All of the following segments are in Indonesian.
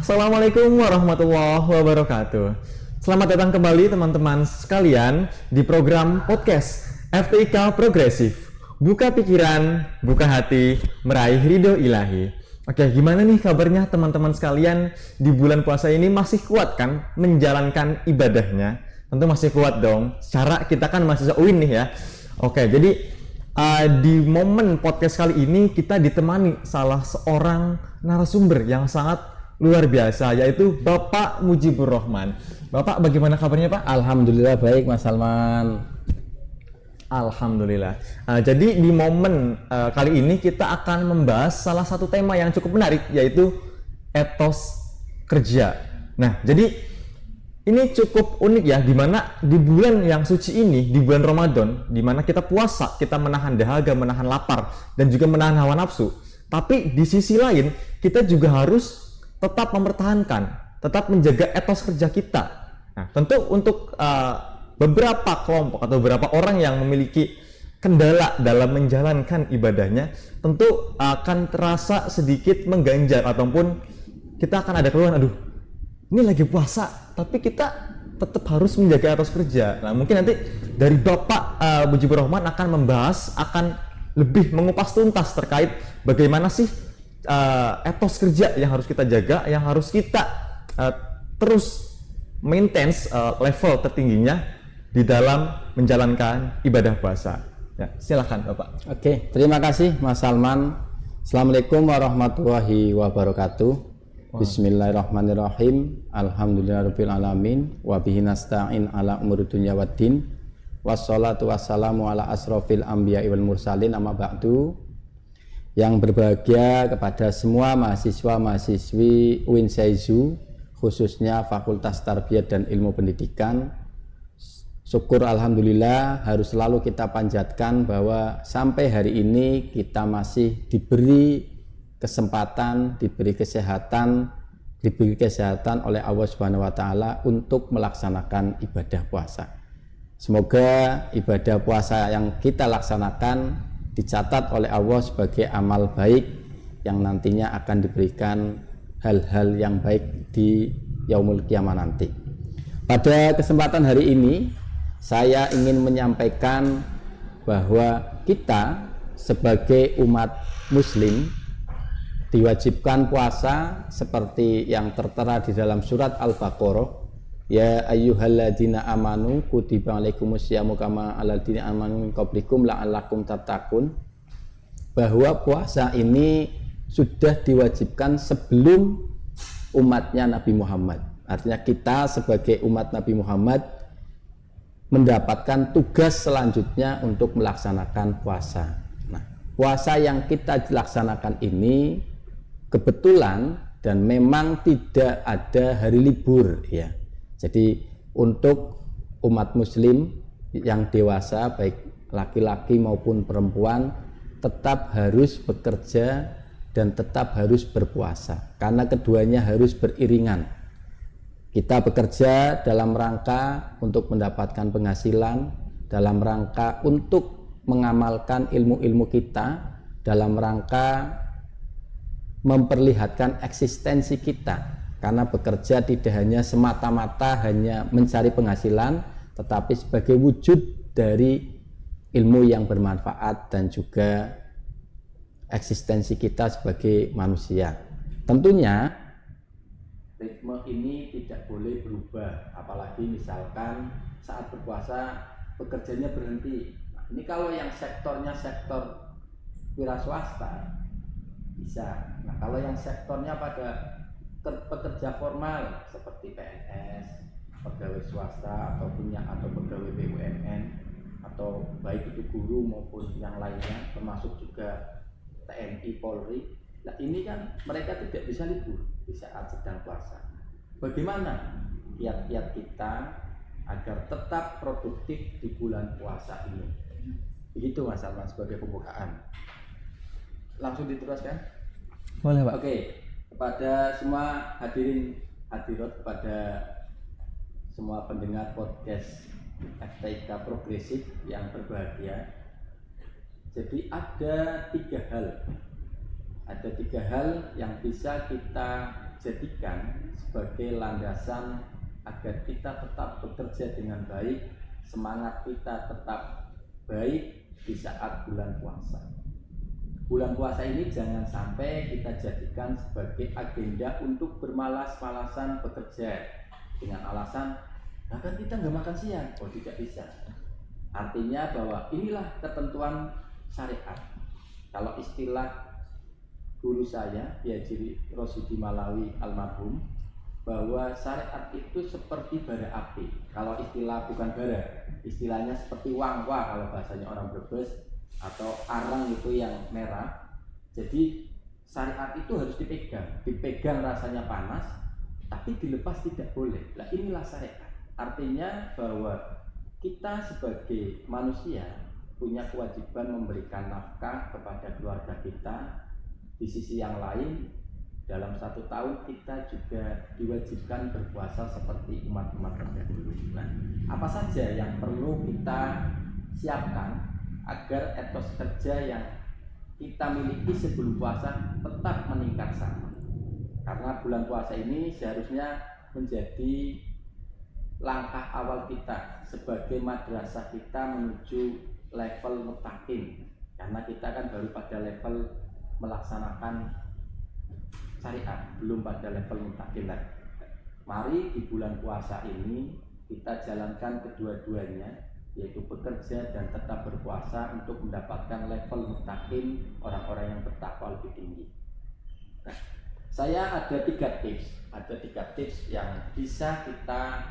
Assalamualaikum warahmatullahi wabarakatuh. Selamat datang kembali teman-teman sekalian di program podcast FTIK Progresif. Buka pikiran, buka hati, meraih ridho ilahi. Oke, gimana nih kabarnya teman-teman sekalian di bulan puasa ini? Masih kuat kan menjalankan ibadahnya? Tentu masih kuat dong. Secara kita kan mahasiswa UIN nih ya. Oke, jadi di momen podcast kali ini kita ditemani salah seorang narasumber yang sangat luar biasa, yaitu Bapak Mujibur Rahman. Bapak, bagaimana kabarnya Pak? Alhamdulillah baik Mas Salman. Alhamdulillah. Jadi di momen kali ini kita akan membahas salah satu tema yang cukup menarik, yaitu etos kerja. Nah, jadi ini cukup unik ya, dimana di bulan yang suci ini, di bulan Ramadan, dimana kita puasa, kita menahan dahaga, menahan lapar, dan juga menahan hawa nafsu. Tapi di sisi lain, kita juga harus tetap mempertahankan, tetap menjaga etos kerja kita. Nah, tentu untuk beberapa kelompok atau beberapa orang yang memiliki kendala dalam menjalankan ibadahnya, tentu akan terasa sedikit mengganjal, ataupun kita akan ada keluhan, aduh, ini lagi puasa, tapi kita tetap harus menjaga etos kerja. Nah, mungkin nanti dari Bapak Mujibur Rahman akan membahas, akan lebih mengupas tuntas terkait bagaimana sih etos kerja yang harus kita jaga, yang harus kita terus maintain level tertingginya di dalam menjalankan ibadah puasa. Ya, silakan Bapak. Oke, terima kasih Mas Salman. Assalamualaikum warahmatullahi wabarakatuh. Bismillahirrahmanirrahim. Alhamdulillahirabbil alamin wa bihi nasta'in ala umuri dunya waddin. Wassalatu wassalamu ala asrofil anbiya'i wal mursalin, amma ba'du. Yang berbahagia kepada semua mahasiswa-mahasiswi UIN Saizu, khususnya Fakultas Tarbiyat dan Ilmu Pendidikan. Syukur alhamdulillah harus selalu kita panjatkan bahwa sampai hari ini kita masih diberi kesempatan, diberi kesehatan oleh Allah Subhanahu wa taala untuk melaksanakan ibadah puasa. Semoga ibadah puasa yang kita laksanakan dicatat oleh Allah sebagai amal baik yang nantinya akan diberikan hal-hal yang baik di yaumul qiyamah nanti. Pada kesempatan hari ini saya ingin menyampaikan bahwa kita sebagai umat muslim diwajibkan puasa seperti yang tertera di dalam surat Al-Baqarah. Ya ayyuhalladzina amanu kutiba alaikumusyamu kama alladzina amanu min qablikum la'allakum tattaqun. Bahwa puasa ini sudah diwajibkan sebelum umatnya Nabi Muhammad. Artinya kita sebagai umat Nabi Muhammad mendapatkan tugas selanjutnya untuk melaksanakan puasa. Nah, puasa yang kita laksanakan ini kebetulan dan memang tidak ada hari libur ya. Jadi untuk umat muslim yang dewasa, baik laki-laki maupun perempuan, tetap harus bekerja dan tetap harus berpuasa, karena keduanya harus beriringan. Kita bekerja dalam rangka untuk mendapatkan penghasilan, dalam rangka untuk mengamalkan ilmu-ilmu kita, dalam rangka memperlihatkan eksistensi kita. Karena bekerja tidak hanya semata-mata hanya mencari penghasilan, tetapi sebagai wujud dari ilmu yang bermanfaat dan juga eksistensi kita sebagai manusia. Tentunya ritme ini tidak boleh berubah, apalagi misalkan saat berpuasa bekerjanya berhenti. Nah, ini kalau yang sektornya sektor wira swasta bisa. Nah, kalau yang sektornya pada pekerja formal seperti PNS, pegawai swasta ataupun pegawai BUMN, atau baik itu guru maupun yang lainnya, termasuk juga TNI, Polri. Nah, ini kan mereka tidak bisa libur di saat sedang puasa. Bagaimana kiat-kiat kita agar tetap produktif di bulan puasa ini? Begitu Mas Salman sebagai pembukaan. Langsung diteruskan? Boleh Pak. Oke. Kepada semua hadirin hadirat, kepada semua pendengar podcast FTIK Progresif yang berbahagia. Jadi ada tiga hal yang bisa kita jadikan sebagai landasan agar kita tetap bekerja dengan baik, semangat kita tetap baik di saat bulan puasa. Bulan puasa ini jangan sampai kita jadikan sebagai agenda untuk bermalas-malasan bekerja dengan alasan, nah kan kita nggak makan siang. Oh, tidak bisa. Artinya bahwa inilah ketentuan syariat. Kalau istilah guru saya, Haji Rosyidi Malawi almarhum, bahwa syariat itu seperti bara api. Kalau istilah bukan bara, istilahnya seperti wangwa kalau bahasanya orang Brebes, atau arang itu yang merah. Jadi syariat itu harus dipegang rasanya panas, tapi dilepas tidak boleh. Nah, inilah syariat. Artinya bahwa kita sebagai manusia punya kewajiban memberikan nafkah kepada keluarga kita. Di sisi yang lain, dalam 1 tahun kita juga diwajibkan berpuasa seperti umat-umat terdahulu. Nah, apa saja yang perlu kita siapkan agar etos kerja yang kita miliki sebelum puasa tetap meningkat sama? Karena bulan puasa ini seharusnya menjadi langkah awal kita sebagai madrasah kita menuju level mutakin. Karena kita kan baru pada level melaksanakan syariat, belum pada level mutakin lagi. Mari di bulan puasa ini kita jalankan kedua-duanya, yaitu bekerja dan tetap berpuasa untuk mendapatkan level mutakin, orang-orang yang bertakwa lebih tinggi. Nah, saya ada 3 tips yang bisa kita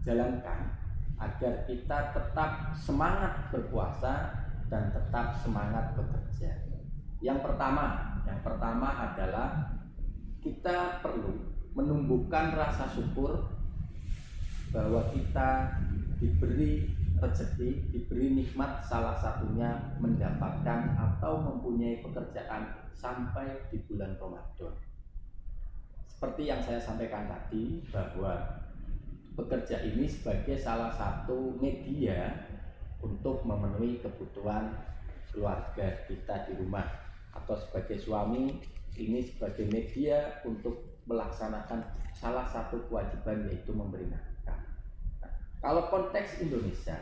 jalankan agar kita tetap semangat berpuasa dan tetap semangat bekerja. Yang pertama adalah kita perlu menumbuhkan rasa syukur bahwa kita diberi rezeki, diberi nikmat, salah satunya mendapatkan atau mempunyai pekerjaan sampai di bulan Ramadan. Seperti yang saya sampaikan tadi, bahwa bekerja ini sebagai salah satu media untuk memenuhi kebutuhan keluarga kita di rumah, atau sebagai suami ini sebagai media untuk melaksanakan salah satu kewajiban, yaitu memberi nafkah. Nah, kalau konteks Indonesia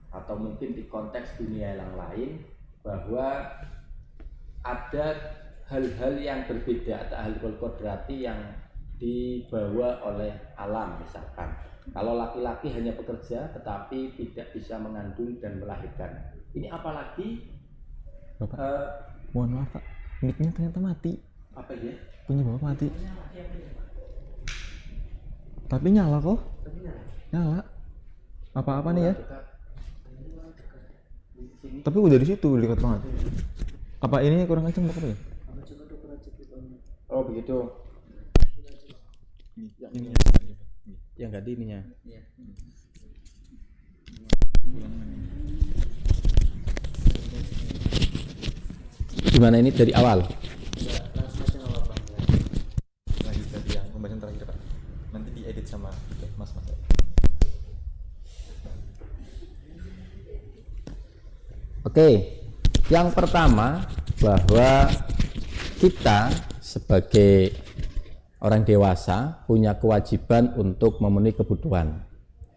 atau mungkin di konteks dunia yang lain, bahwa ada hal-hal yang berbeda atau hal-hal kodrati yang dibawa oleh alam. Misalkan kalau laki-laki hanya bekerja tetapi tidak bisa mengandung dan melahirkan, ini apalagi Bapak, mohon maaf Pak, mic-nya ternyata mati. Apa ya? Punya Bapak mati. Tapi nyala kok. Nyala. Apa-apa nih ya? Tapi udah di situ, dekat banget. Apa ini kurang kenceng Bapak ya? Oh begitu. Ini Yang enggak di ininya. Gimana ini dari awal? lanjut dari yang pembahasan terakhir Pak. Nanti diedit sama Mas. Oke, yang pertama bahwa kita sebagai orang dewasa punya kewajiban untuk memenuhi kebutuhan.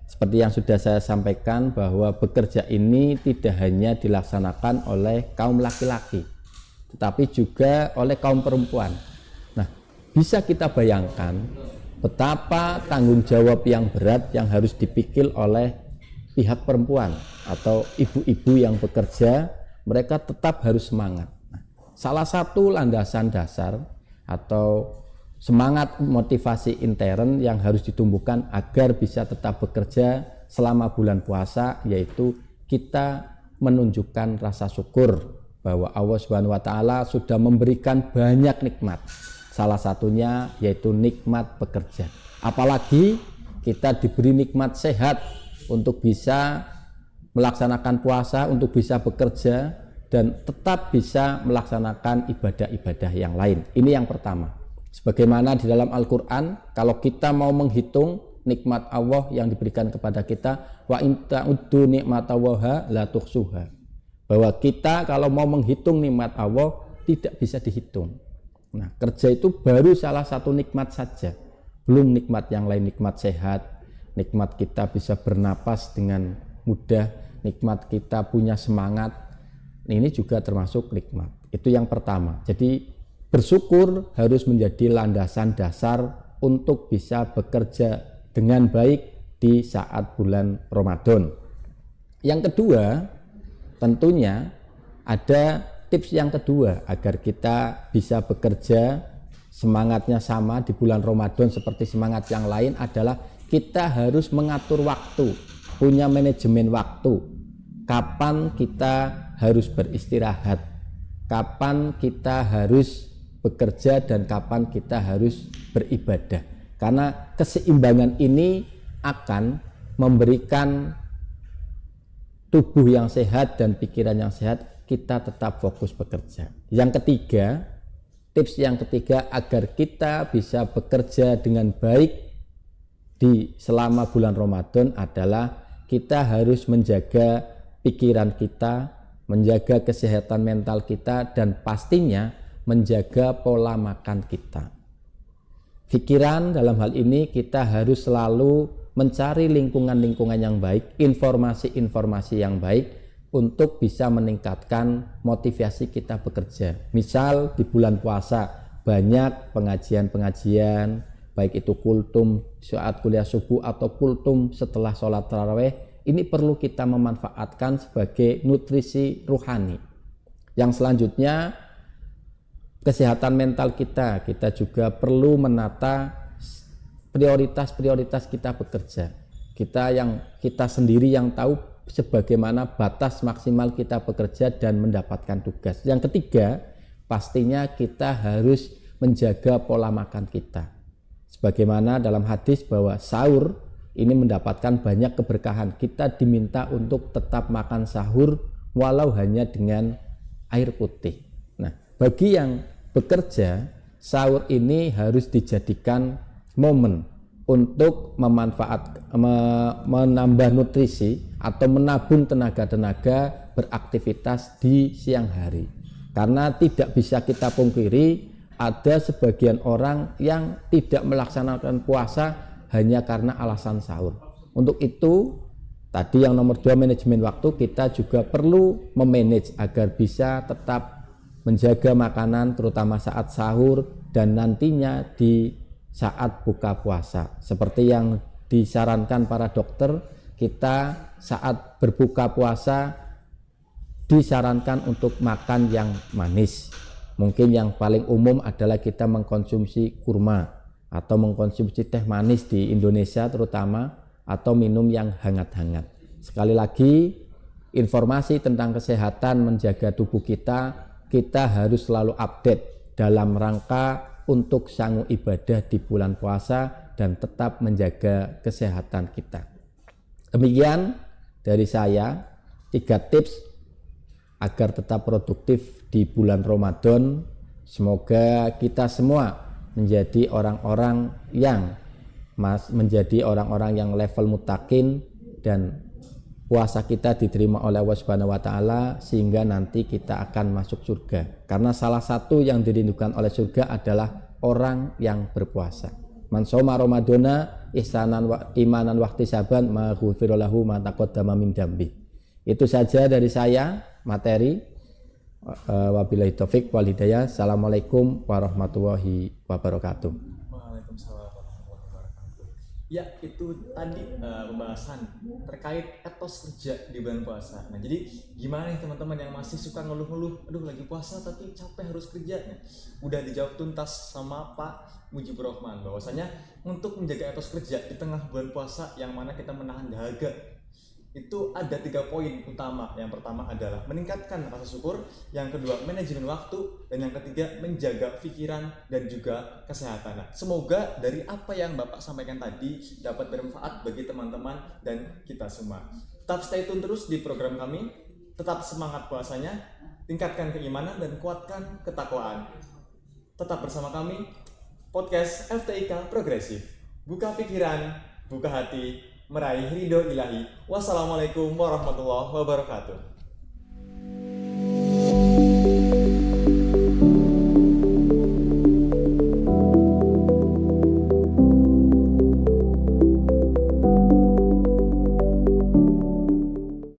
Seperti yang sudah saya sampaikan, bahwa bekerja ini tidak hanya dilaksanakan oleh kaum laki-laki, tetapi juga oleh kaum perempuan. Nah, bisa kita bayangkan betapa tanggung jawab yang berat yang harus dipikul oleh pihak perempuan atau ibu-ibu yang bekerja. Mereka tetap harus semangat. Nah, salah satu landasan dasar atau semangat motivasi intern yang harus ditumbuhkan agar bisa tetap bekerja selama bulan puasa, yaitu kita menunjukkan rasa syukur bahwa Allah Subhanahu wa taala sudah memberikan banyak nikmat. Salah satunya yaitu nikmat bekerja. Apalagi kita diberi nikmat sehat untuk bisa melaksanakan puasa, untuk bisa bekerja dan tetap bisa melaksanakan ibadah-ibadah yang lain. Ini yang pertama. Sebagaimana di dalam Al-Quran, kalau kita mau menghitung nikmat Allah yang diberikan kepada kita, wa in ta'uddu nikmatallahi la tuhsuha, bahwa kita kalau mau menghitung nikmat Allah tidak bisa dihitung. Nah, kerja itu baru salah satu nikmat saja. Belum nikmat yang lain, nikmat sehat, nikmat kita bisa bernapas dengan mudah, nikmat kita punya semangat. Ini juga termasuk nikmat. Itu yang pertama. Jadi bersyukur harus menjadi landasan dasar untuk bisa bekerja dengan baik di saat bulan Ramadan. Yang kedua, tentunya ada tips yang kedua agar kita bisa bekerja semangatnya sama di bulan Ramadan seperti semangat yang lain adalah kita harus mengatur waktu, punya manajemen waktu. Kapan kita harus beristirahat, kapan kita harus bekerja dan kapan kita harus beribadah. Karena keseimbangan ini akan memberikan tubuh yang sehat dan pikiran yang sehat, kita tetap fokus bekerja. Yang ketiga, tips yang ketiga agar kita bisa bekerja dengan baik di selama bulan Ramadan adalah kita harus menjaga pikiran kita, menjaga kesehatan mental kita, dan pastinya menjaga pola makan kita. Pikiran dalam hal ini kita harus selalu mencari lingkungan-lingkungan yang baik, informasi-informasi yang baik untuk bisa meningkatkan motivasi kita bekerja. Misal di bulan puasa banyak pengajian-pengajian, baik itu kultum saat kuliah subuh atau kultum setelah sholat tarawih, ini perlu kita memanfaatkan sebagai nutrisi ruhani. Yang selanjutnya, kesehatan mental kita juga perlu menata prioritas-prioritas kita bekerja. Kita sendiri yang tahu sebagaimana batas maksimal kita bekerja dan mendapatkan tugas. Yang ketiga, pastinya kita harus menjaga pola makan kita. Sebagaimana dalam hadis bahwa sahur ini mendapatkan banyak keberkahan. Kita diminta untuk tetap makan sahur walau hanya dengan air putih. Nah, bagi yang bekerja, sahur ini harus dijadikan momen untuk menambah nutrisi atau menabung tenaga-tenaga beraktivitas di siang hari. Karena tidak bisa kita pungkiri ada sebagian orang yang tidak melaksanakan puasa hanya karena alasan sahur. Untuk itu, tadi yang nomor 2 manajemen waktu, kita juga perlu memanage agar bisa tetap menjaga makanan terutama saat sahur dan nantinya di saat buka puasa. Seperti yang disarankan para dokter, kita saat berbuka puasa disarankan untuk makan yang manis. Mungkin yang paling umum adalah kita mengkonsumsi kurma atau mengkonsumsi teh manis di Indonesia terutama, atau minum yang hangat-hangat. Sekali lagi, informasi tentang kesehatan menjaga tubuh kita harus selalu update dalam rangka untuk sanggup ibadah di bulan puasa dan tetap menjaga kesehatan kita. Demikian dari saya 3 tips agar tetap produktif di bulan Ramadan. Semoga kita semua menjadi orang-orang yang level muttaqin dan puasa kita diterima oleh Allah Subhanahu wa taala sehingga nanti kita akan masuk surga. Karena salah satu yang dirindukan oleh surga adalah orang yang berpuasa. Man shoma ramadhana ihsanan wa imanan wa ihtisaban maghfira lahu ma taqaddama min dambi. Itu saja dari saya materi. Wabillahi taufik wal hidayah. Assalamualaikum warahmatullahi wabarakatuh. Waalaikumsalam warahmatullahi wabarakatuh. Ya, itu tadi pembahasan terkait etos kerja di bulan puasa. Nah, jadi gimana nih teman-teman yang masih suka ngeluh-ngeluh, aduh lagi puasa tapi capek harus kerja. Nah, udah dijawab tuntas sama Pak Mujibur Rahman bahwasanya untuk menjaga etos kerja di tengah bulan puasa yang mana kita menahan dahaga, itu ada 3 poin utama. Yang pertama adalah meningkatkan rasa syukur, yang kedua manajemen waktu, dan yang ketiga menjaga pikiran dan juga kesehatan. Nah, semoga dari apa yang Bapak sampaikan tadi dapat bermanfaat bagi teman-teman dan kita semua. Tetap stay tune terus di program kami, tetap semangat puasanya, tingkatkan keimanan dan kuatkan ketakwaan. Tetap bersama kami, podcast FTIK Progresif. Buka pikiran, buka hati, meraih ridho ilahi. Wassalamualaikum warahmatullahi wabarakatuh.